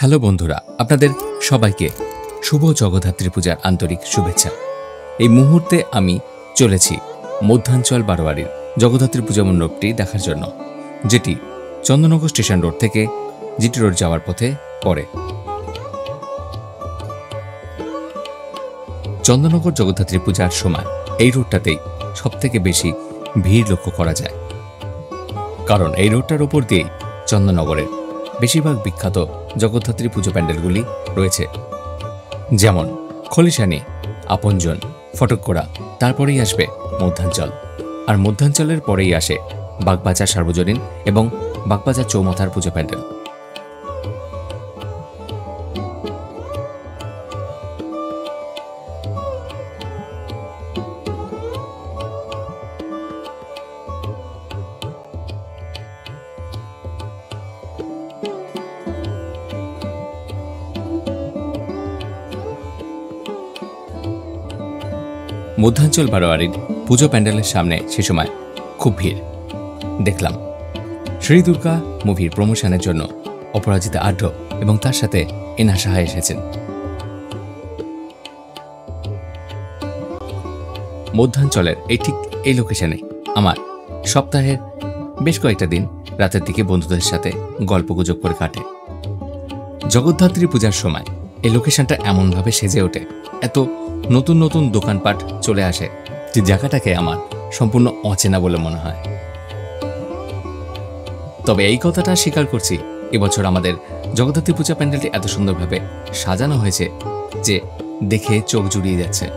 Hello বন্ধুরা, আপনাদের সবাইকে শুভ জগদ্ধাত্রী পূজার আন্তরিক শুভেচ্ছা। এই মুহূর্তে আমি চলেছি মধ্যাঞ্চল বারোয়ারির জগদ্ধাত্রী পূজা মণ্ডপটি দেখার জন্য, যেটি চন্দননগর স্টেশন রোড থেকে জিটি রোড যাওয়ার পথে পড়ে। চন্দননগর জগদ্ধাত্রী পূজার সময় এই রোডটাতেই সবথেকে বেশি ভিড় লক্ষ্য করা যায়, কারণ এই রোডটার ওপর দিয়েই চন্দননগরের বেশিরভাগ বিখ্যাত জগদ্ধাত্রী পুজো প্যান্ডেলগুলি রয়েছে, যেমন খলিশানি, আপনজন, ফটকগোড়া, তারপরেই আসবে মধ্যাঞ্চল, আর মধ্যাঞ্চলের পরেই আসে বাগবাজার সার্বজনীন এবং বাগবাজার চৌমাথার পুজো প্যান্ডেল। মধ্যাঞ্চল বারোয়ারির পুজো প্যান্ডেলের সামনে সে সময় খুব ভিড় দেখলাম। শ্রী দুর্গা মুভির প্রমোশনের জন্য অপরাজিতা আঢ্য এবং তার সাথে এনা সাহা এসেছেন। মধ্যাঞ্চলের এই লোকেশনে আমার সপ্তাহের বেশ কয়েকটা দিন রাতের দিকে বন্ধুদের সাথে গল্পগুজব করে কাটে। জগদ্ধাত্রী পূজার সময় এই লোকেশনটা এমনভাবে সেজে ওঠে, এত নতুন নতুন দোকানপাট চলে আসে যে জায়গাটাকে আমার সম্পূর্ণ অচেনা বলে মনে হয়। তবে এই কথাটা স্বীকার করছি, এবছর আমাদের জগদ্ধাত্রী পূজা প্যান্ডেলটি এত সুন্দরভাবে সাজানো হয়েছে যে দেখে চোখ জুড়িয়ে যাচ্ছে।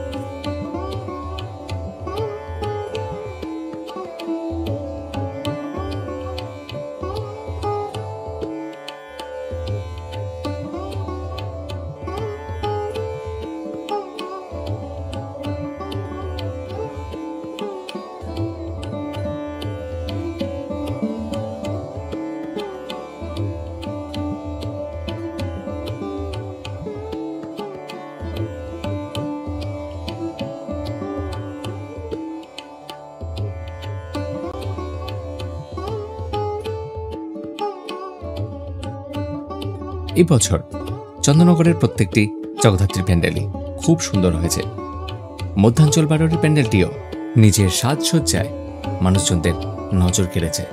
এই বছর চন্দননগরের প্রত্যেকটি জগদ্ধাত্রী প্যান্ডেলই খুব সুন্দর হয়েছে। মধ্যাঞ্চল বারোয়ারি প্যান্ডেলটিও নিজের সাজসজ্জায় মানুষজনদের নজর কেড়েছে।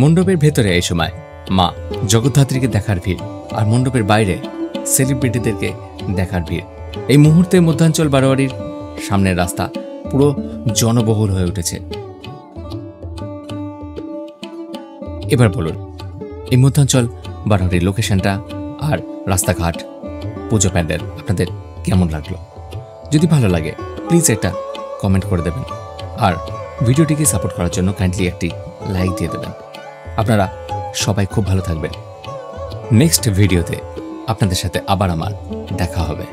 মণ্ডপের ভেতরে এই সময় মা জগদ্ধাত্রীকে দেখার ভিড়, আর মণ্ডপের বাইরে সেলিব্রিটিদেরকে দেখার ভিড়। এই মুহূর্তে মধ্যাঞ্চল বারোয়ারির সামনের রাস্তা পুরো জনবহুল হয়ে উঠেছে। এবার বলুন, এই মধ্যাঞ্চল বারোয়ারির লোকেশনটা আর রাস্তাঘাট, পুজো প্যান্ডেল আপনাদের কেমন লাগলো? যদি ভালো লাগে প্লিজ একটা কমেন্ট করে দেবেন, আর ভিডিওটিকে সাপোর্ট করার জন্য কাইন্ডলি একটি লাইক দিয়ে দেবেন। আপনারা সবাই খুব ভালো থাকবেন। নেক্সট ভিডিওতে আপনাদের সাথে আবার আমার দেখা হবে।